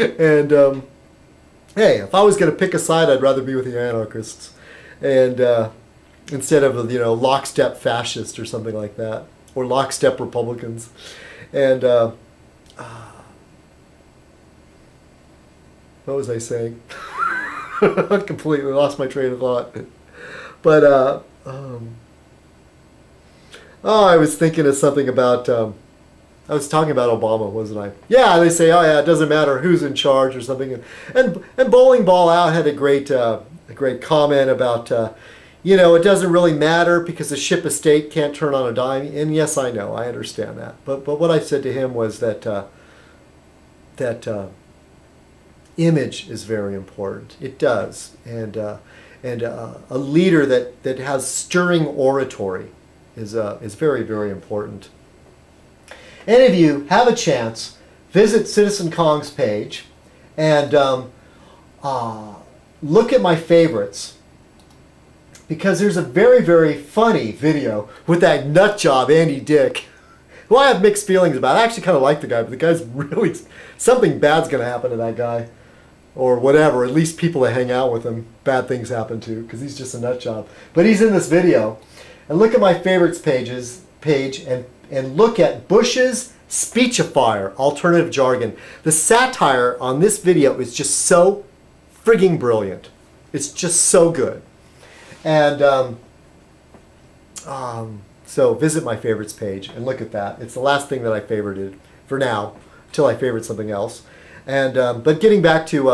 And hey, if I was going to pick a side, I'd rather be with the anarchists, and instead of lockstep fascist or something like that, or lockstep Republicans. And what was I saying? I completely lost my train of thought. But I was thinking of something about. I was talking about Obama, wasn't I? Yeah, they say, oh yeah, it doesn't matter who's in charge or something. And Bowling Ball Out had a great comment about, it doesn't really matter because the ship of state can't turn on a dime. And yes, I know, I understand that. But what I said to him was that image is very important. It does, and a leader that has stirring oratory is very, very important. Any of you have a chance, visit Citizen Kong's page and look at my favorites, because there's a very, very funny video with that nut job Andy Dick, who I have mixed feelings about. I actually kind of like the guy, but the guy's really, something bad's going to happen to that guy, or whatever. At least people that hang out with him, bad things happen to, because he's just a nut job. But he's in this video, and look at my favorites page and look at Bush's speechifier, alternative jargon. The satire on this video is just so frigging brilliant. It's just so good. And so visit my favorites page and look at that. It's the last thing that I favorited for now, until I favorite something else. And but getting back to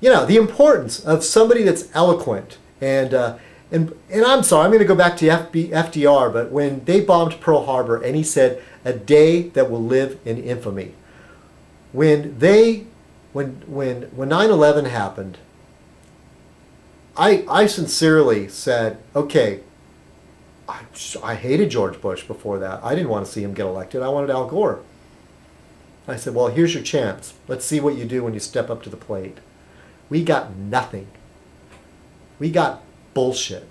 the importance of somebody that's eloquent and I'm sorry, I'm going to go back to FDR, but when they bombed Pearl Harbor and he said, "A day that will live in infamy." When 9/11 happened, I sincerely said, okay, I hated George Bush before that. I didn't want to see him get elected. I wanted Al Gore. I said, well, here's your chance. Let's see what you do when you step up to the plate. We got nothing. We got bullshit.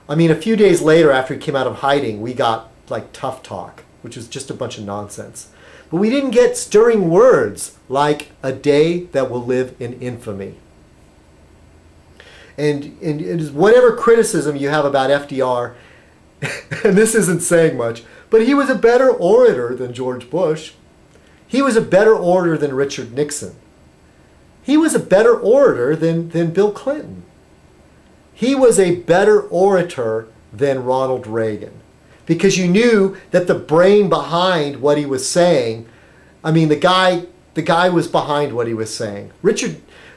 I mean, a few days later, after he came out of hiding, we got like tough talk, which was just a bunch of nonsense. But we didn't get stirring words like "a day that will live in infamy." And it is whatever criticism you have about FDR, and this isn't saying much, but he was a better orator than George Bush. He was a better orator than Richard Nixon. He was a better orator than Bill Clinton. He was a better orator than Ronald Reagan, because you knew that the brain behind what he was saying, I mean, the guy was behind what he was saying.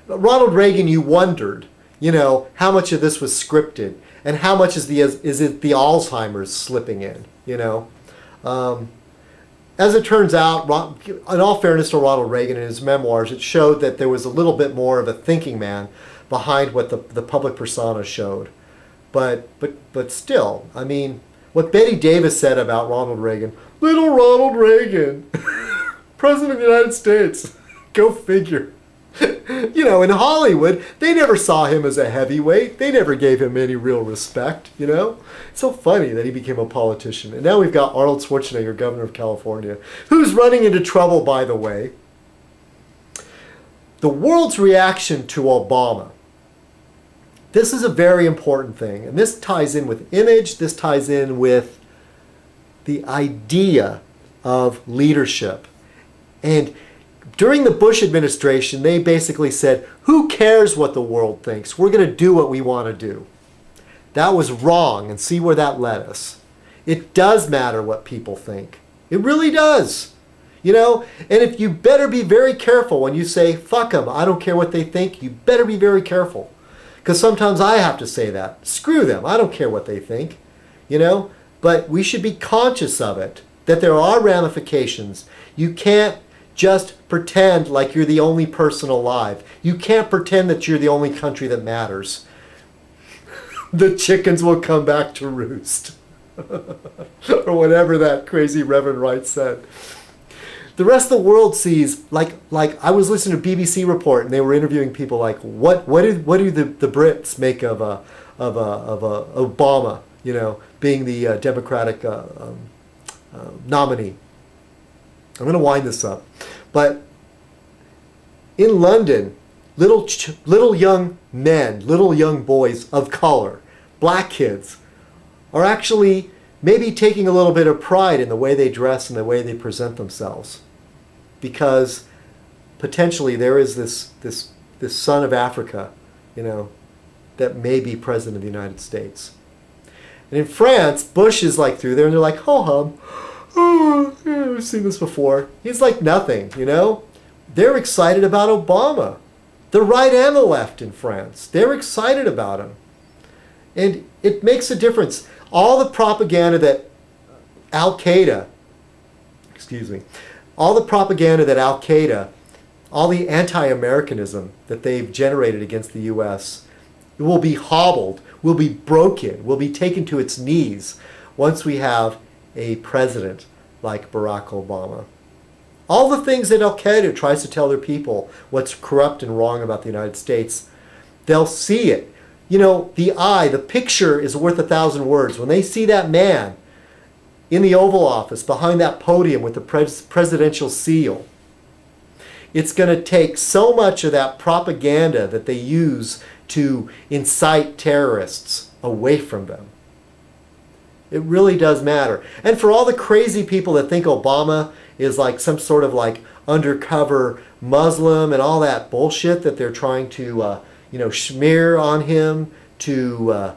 Ronald Reagan, you wondered, how much of this was scripted and how much is it the Alzheimer's slipping in, As it turns out, in all fairness to Ronald Reagan in his memoirs, it showed that there was a little bit more of a thinking man behind what the public persona showed. But still, I mean, what Betty Davis said about Ronald Reagan, little Ronald Reagan, President of the United States, go figure. In Hollywood, they never saw him as a heavyweight. They never gave him any real respect, It's so funny that he became a politician. And now we've got Arnold Schwarzenegger, governor of California, who's running into trouble, by the way. The world's reaction to Obama. This is a very important thing. And this ties in with image. This ties in with the idea of leadership. And during the Bush administration, they basically said, who cares what the world thinks? We're going to do what we want to do. That was wrong, and see where that led us. It does matter what people think. It really does. And if you better be very careful when you say, fuck them, I don't care what they think, you better be very careful. Because sometimes I have to say that. Screw them, I don't care what they think. But we should be conscious of it, that there are ramifications. You can't just pretend like you're the only person alive. You can't pretend that you're the only country that matters. The chickens will come back to roost. Or whatever that crazy Reverend Wright said. The rest of the world sees, like I was listening to BBC Report, and they were interviewing people like, what do the Brits make of Obama, being the Democratic nominee. I'm going to wind this up. But in London, little young men, little young boys of color, black kids, are actually maybe taking a little bit of pride in the way they dress and the way they present themselves, because potentially there is this son of Africa, that may be president of the United States. And in France, Bush is like through there, and they're like, ho hum, oh, yeah, I've seen this before. He's like nothing, They're excited about Obama. The right and the left in France. They're excited about him. And it makes a difference. All the propaganda that Al-Qaeda, all the anti-Americanism that they've generated against the U.S. will be hobbled, will be broken, will be taken to its knees once we have a president like Barack Obama. All the things that Al-Qaeda tries to tell their people, what's corrupt and wrong about the United States, they'll see it. The picture is worth 1,000 words. When they see that man in the Oval Office behind that podium with the presidential seal, it's going to take so much of that propaganda that they use to incite terrorists away from them. It really does matter. And for all the crazy people that think Obama is like some sort of like undercover Muslim and all that bullshit that they're trying to smear on him to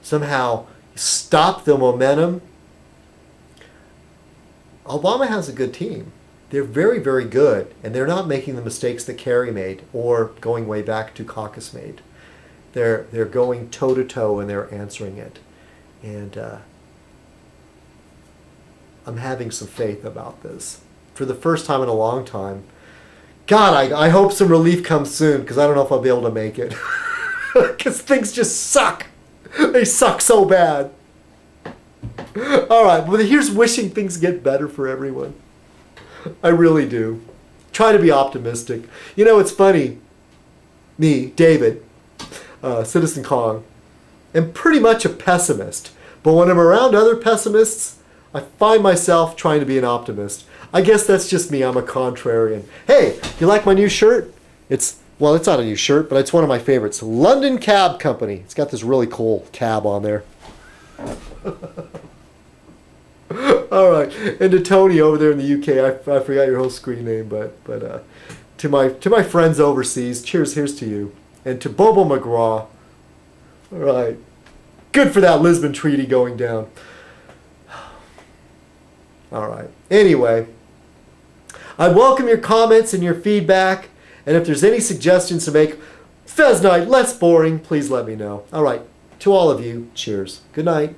somehow stop the momentum, Obama has a good team. They're very, very good, and they're not making the mistakes that Kerry made or going way back to Caucus made. They're going toe-to-toe, and they're answering it. And I'm having some faith about this. For the first time in a long time, God, I hope some relief comes soon, because I don't know if I'll be able to make it. Because things just suck. They suck so bad. All right, well, here's wishing things get better for everyone. I really do. Try to be optimistic. It's funny. Me, David, citizenkong, am pretty much a pessimist. But when I'm around other pessimists, I find myself trying to be an optimist. I guess that's just me. I'm a contrarian. Hey, you like my new shirt? It's not a new shirt, but it's one of my favorites. London Cab Company. It's got this really cool cab on there. All right, and to Tony over there in the UK, I forgot your whole screen name, but to my friends overseas, here's to you, and to Bobo McGraw. All right, good for that Lisbon Treaty going down. All right. Anyway, I welcome your comments and your feedback, and if there's any suggestions to make Fez Night less boring, please let me know. All right, to all of you, cheers. Good night.